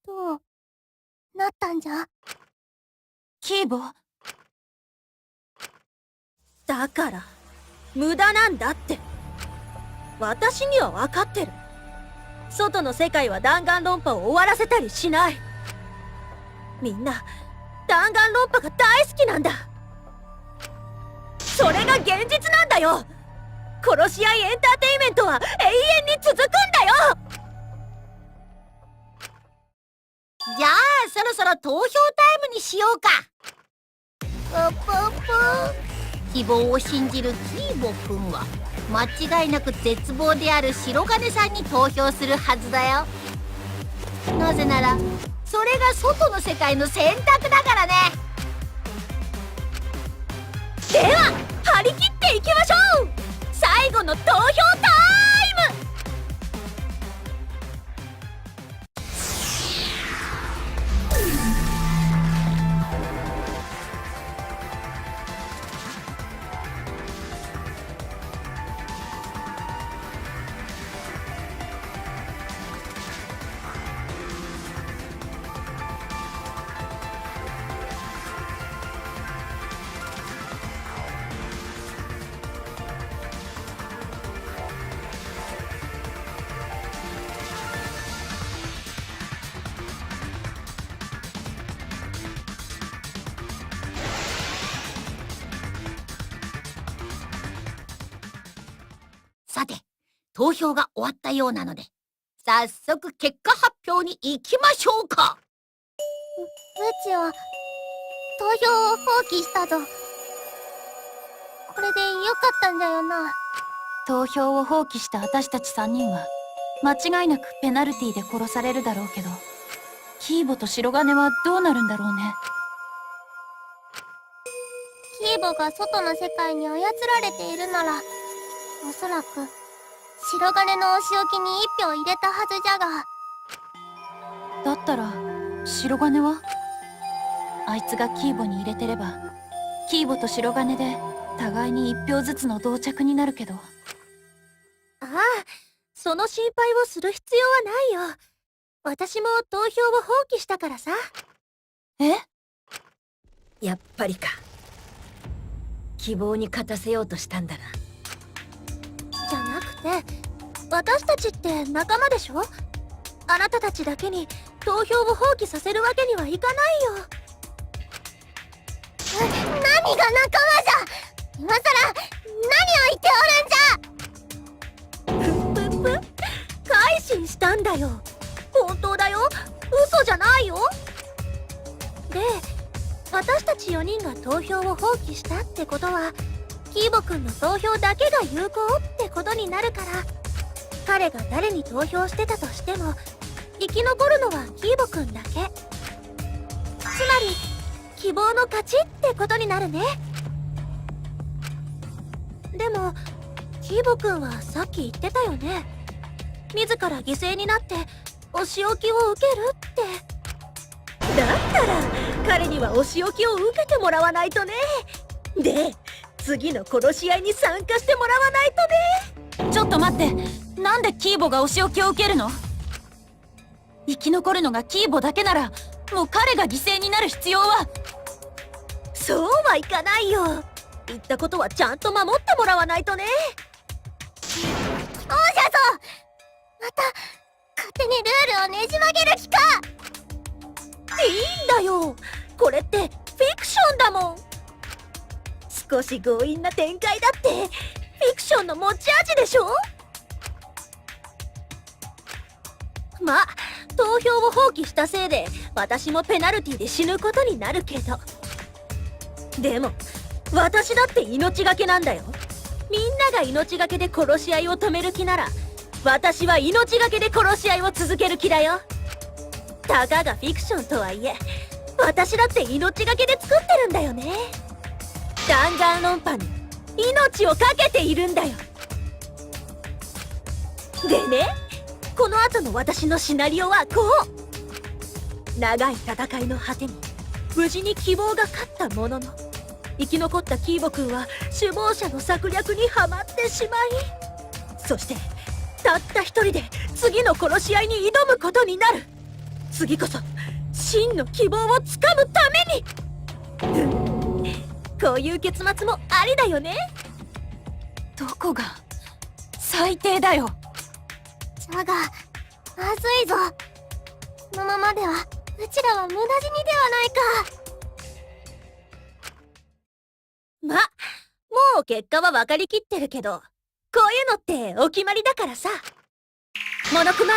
どうなったんじゃ？キーボ。だから無駄なんだって。私には分かってる。外の世界は弾丸論破を終わらせたりしない。みんな弾丸論破が大好きなんだ。それが現実なんだよ。殺し合いエンターテインメントは永遠に続くんだよ。じゃあそろそろ投票タイムにしようか。希望を信じるキーボくんは間違いなく絶望である白金さんに投票するはずだよ。なぜならそれが外の世界の選択だからね。では張り切っていきましょう。最後の投票タイム。さて投票が終わったようなので早速結果発表に行きましょうか。うちは投票を放棄したぞ。これでよかったんじゃよな。投票を放棄した私たち3人は間違いなくペナルティで殺されるだろうけど、キーボと白金はどうなるんだろうね。キーボが外の世界に操られているなら、おそらく白金のお仕置きに1票入れたはずじゃが。だったら白金は？あいつがキーボに入れてればキーボと白金で互いに1票ずつの同着になるけど。ああ、その心配をする必要はないよ。私も投票を放棄したからさ。え？やっぱりか。希望に勝たせようとしたんだな。じゃなくて、私たちって仲間でしょ？あなたたちだけに投票を放棄させるわけにはいかないよ。何が仲間じゃ！今さら何を言っておるんじゃ！ぷっぷ、改心したんだよ。本当だよ。嘘じゃないよ。で、私たち4人が投票を放棄したってことは、キーボくんの投票だけが有効ってことになるから、彼が誰に投票してたとしても生き残るのはキーボくんだけ。つまり希望の勝ちってことになるね。でもキーボくんはさっき言ってたよね。自ら犠牲になってお仕置きを受けるって。だったら彼にはお仕置きを受けてもらわないとね。で、次の殺し合いに参加してもらわないとね。ちょっと待って、なんでキーボがお仕置きを受けるの？生き残るのがキーボだけならもう彼が犠牲になる必要は。そうはいかないよ。言ったことはちゃんと守ってもらわないとね。そうじゃぞ！また勝手にルールをねじ曲げる気か！いいんだよ。これってフィクションだもん。少し強引な展開だってフィクションの持ち味でしょ。まあ投票を放棄したせいで私もペナルティで死ぬことになるけど、でも私だって命がけなんだよ。みんなが命がけで殺し合いを止める気なら、私は命がけで殺し合いを続ける気だよ。たかがフィクションとはいえ、私だって命がけで作ってるんだよね。弾丸論破に命をかけているんだよ。でね、この後の私のシナリオはこう。長い戦いの果てに無事に希望が勝ったものの、生き残ったキーボくんは首謀者の策略にはまってしまい、そしてたった一人で次の殺し合いに挑むことになる。次こそ真の希望をつかむために、こういう結末もありだよね。どこが最低だよ。ジャガー、まずいぞ。このままではうちらは無駄死にではないか。ま、もう結果は分かりきってるけど、こういうのってお決まりだからさ。モノクマ、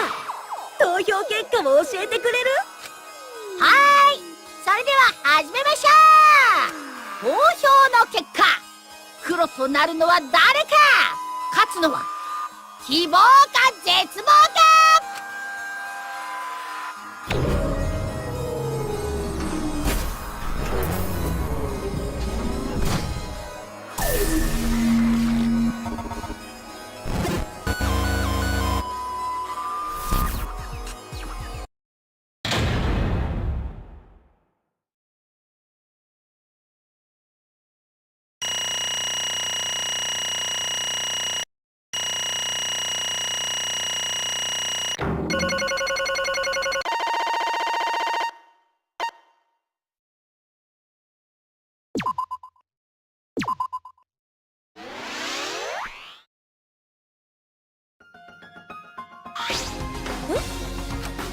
投票結果を教えてくれる？はーい、それでは始めましょう。投票の結果、黒となるのは誰か。勝つのは希望か絶望か。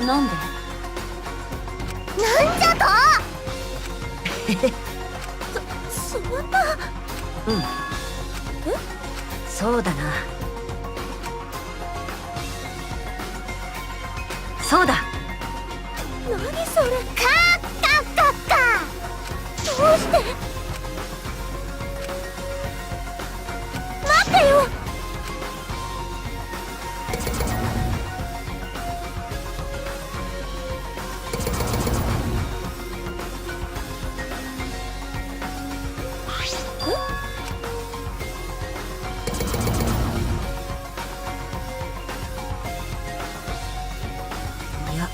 なんで？なんじゃと。そんな。そうだな。そうだ。何それ？カッカッカッカ。どうして？待ってよ。いや、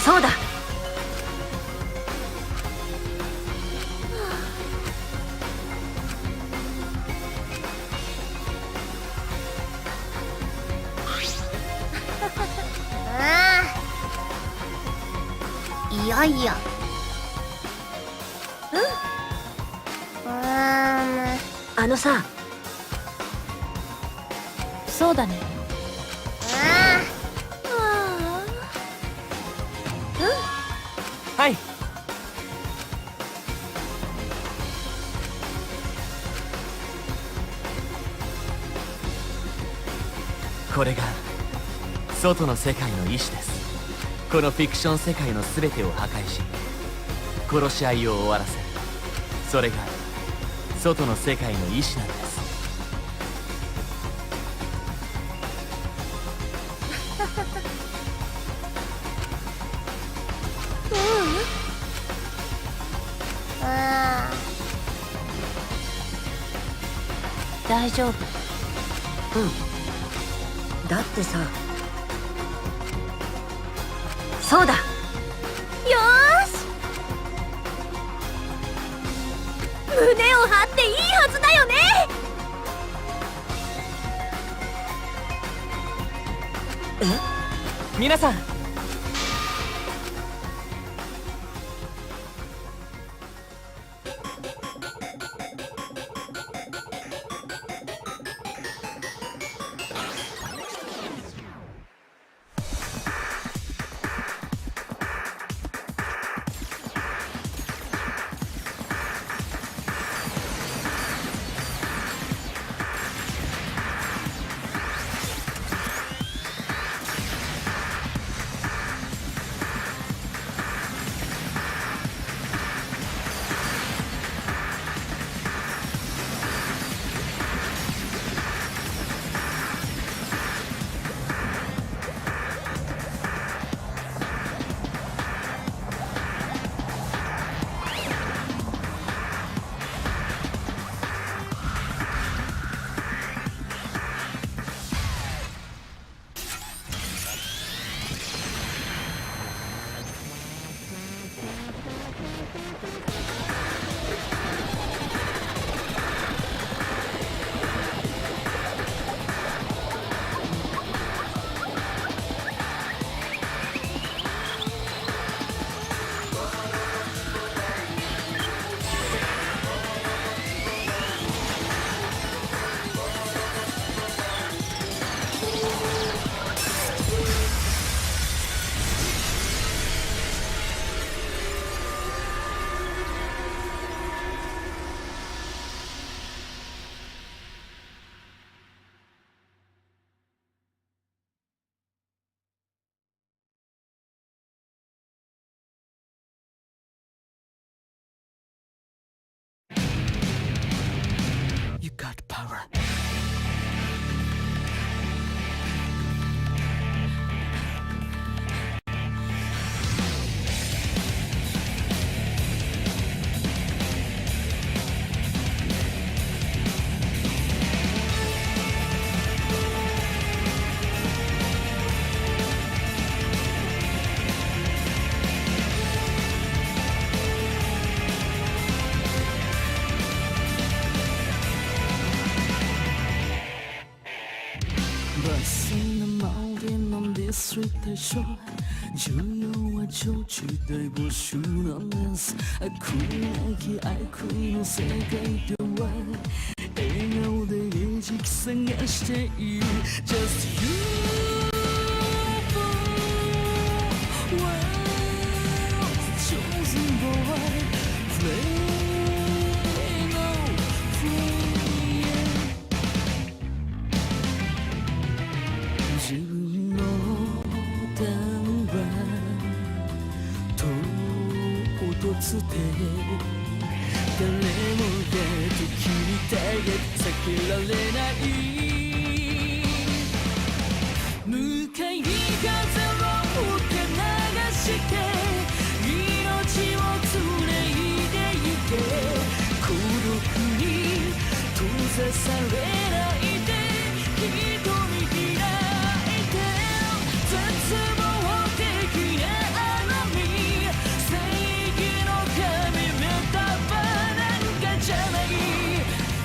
そうだ。いよいよ。あのさ、そうだね。はい。これが外の世界の意志です。このフィクション世界の全てを破壊し、殺し合いを終わらせる。それが外の世界の意志なんです。大丈夫。だってさ、そうだ。よーし。胸を張っていいはずだよね。皆さん、got power. Busing the mountain on this street I show 重要は常駐大募集のレンス悪なき悪意の世界では笑顔で餌食探している Just you chosen boy flame of flame 自分の段は唐突で誰もが時に耐え避けられない向かい風を受け流して命を連れて行け孤独に閉ざされないで一人開いて絶望的なあの身正義の神メタバなんかじゃない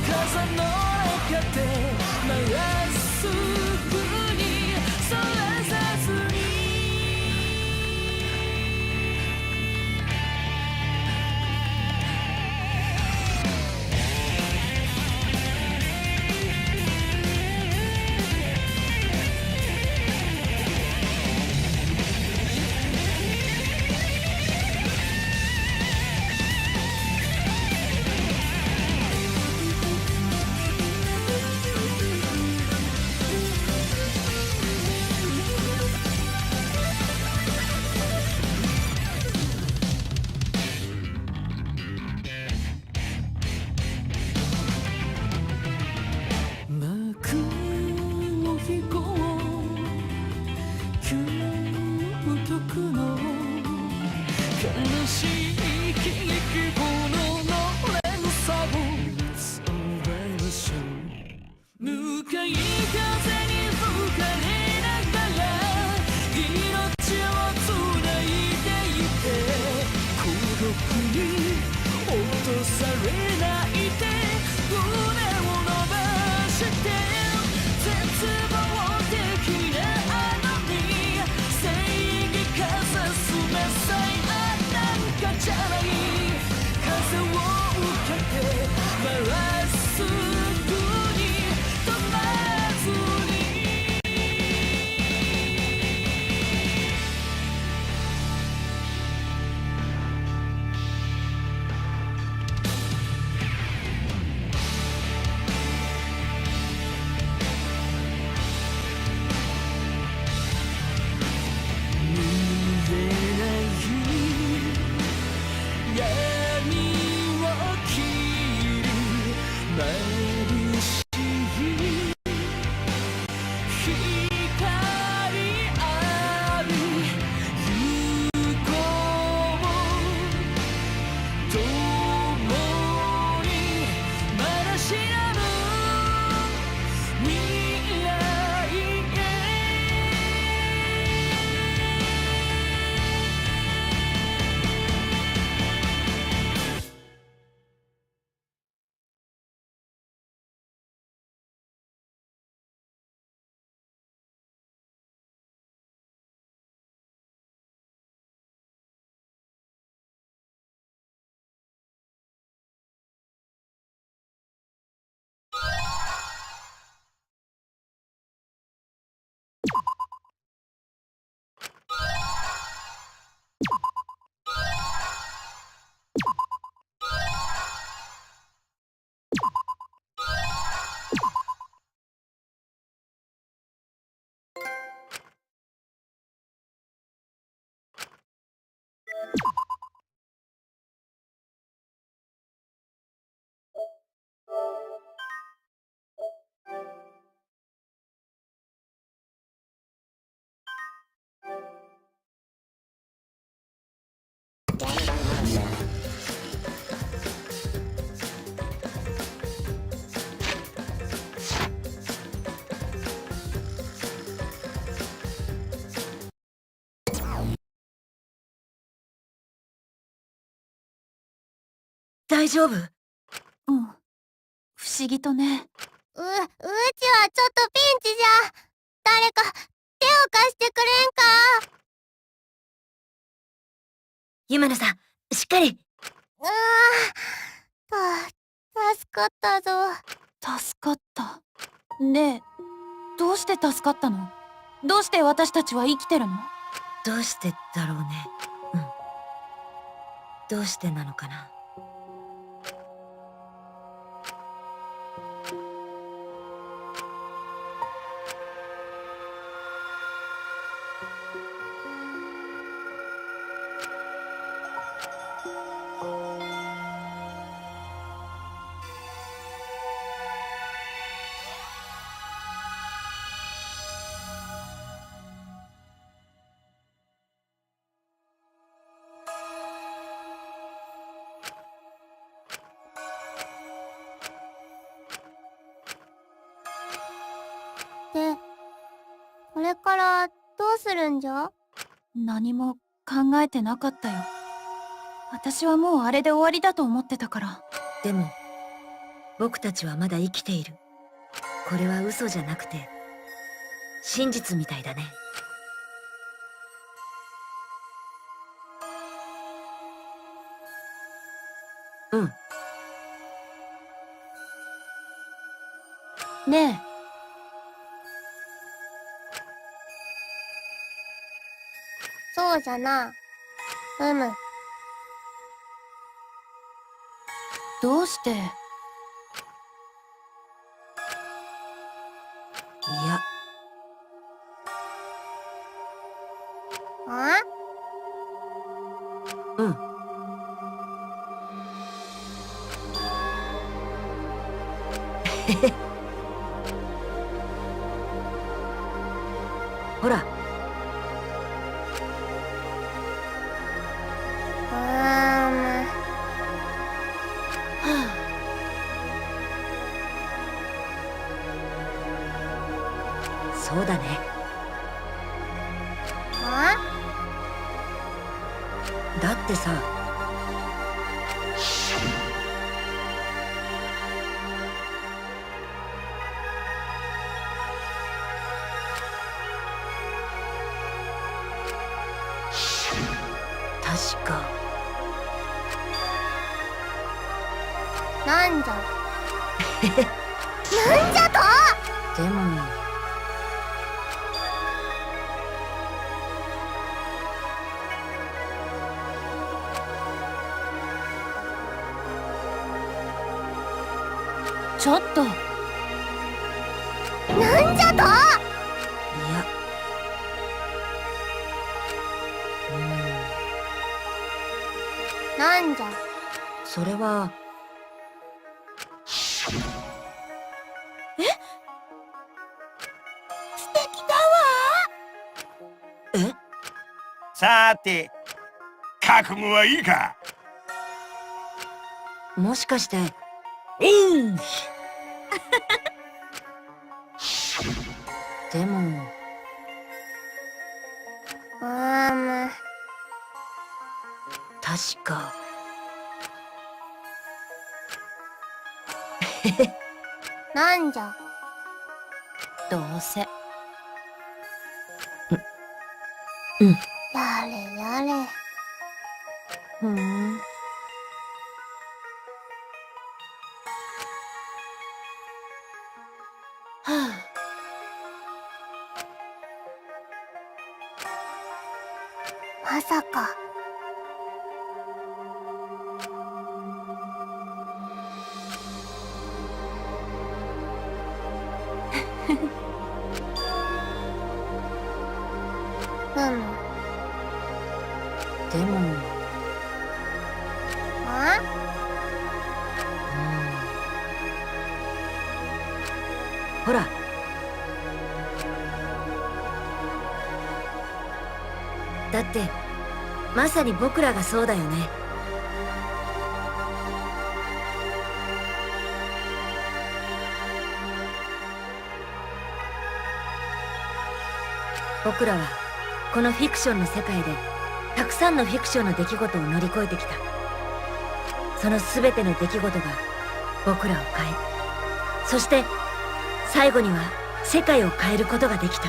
風の中でまっすぐにそらさずに幕を引こう究極の悲しい喜劇炎の連鎖を Let's survive a show 向かい風に吹かれながら命をつないでいて孤独に落とされないで胸を伸ばして絶望的なあの身正義かざす目さえなんかじゃない風を受けてまっすぐに止まずに見えない闇を切り眩しい光浴び行こう共にまだ知らぬ未来大丈夫？うん。不思議とね。うちはちょっとピンチじゃ。誰か手を貸してくれんか。ユメノさん、しっかり。助かったぞ。助かった。ねえ、どうして助かったの？どうして私たちは生きてるの？どうしてだろうね。うん。どうしてなのかな。で、これからどうするんじゃ？何も考えてなかったよ。私はもうあれで終わりだと思ってたから。でも、僕たちはまだ生きている。これは嘘じゃなくて、真実みたいだね。うん。ねえ、そうじゃな。どうして？いや、あ？うん。ほら。そうだね。あ？だってさ、確か。なんじゃ。なんじゃと？でも、ちょっと。なんじゃと？いや、なんじゃ。それは。素敵だわ。え？さて、覚悟はいいか？もしかして。でも、確か。なんじゃ。どうせ。やれやれ。ふーん。はあ。まさか。でも、あ？ほら。だってまさに僕らがそうだよね。僕らはこのフィクションの世界でたくさんのフィクションの出来事を乗り越えてきた。その全ての出来事が僕らを変え、そして最後には世界を変えることができた。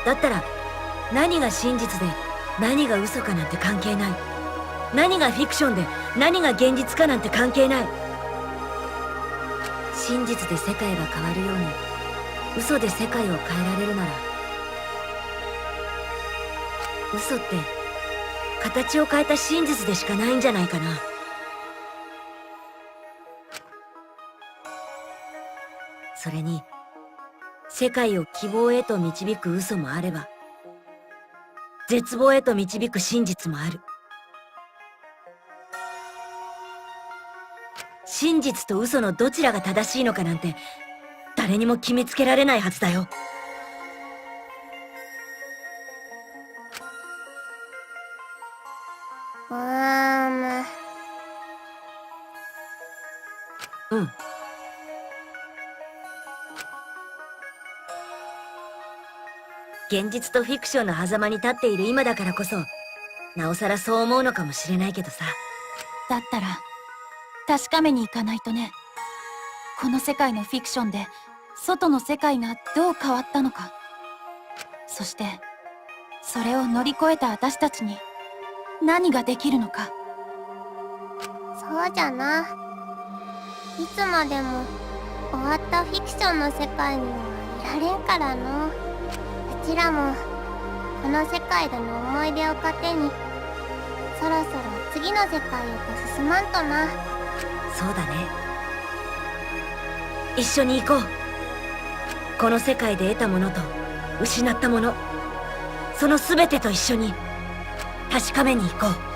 だったら何が真実で何が嘘かなんて関係ない。何がフィクションで何が現実かなんて関係ない。真実で世界が変わるように嘘で世界を変えられるなら、嘘って形を変えた真実でしかないんじゃないかな。それに世界を希望へと導く嘘もあれば、絶望へと導く真実もある。真実と嘘のどちらが正しいのかなんて誰にも決めつけられないはずだよ。うん。現実とフィクションの狭間に立っている今だからこそ、なおさらそう思うのかもしれないけどさ。だったら確かめに行かないとね。この世界のフィクションで外の世界がどう変わったのか、そしてそれを乗り越えた私たちに何ができるのか。そうじゃな。いつまでも終わったフィクションの世界にはいられんからの。うちらもこの世界での思い出を糧にそろそろ次の世界へと進まんとな。そうだね。一緒に行こう。この世界で得たものと失ったもの、その全てと一緒に確かめに行こう。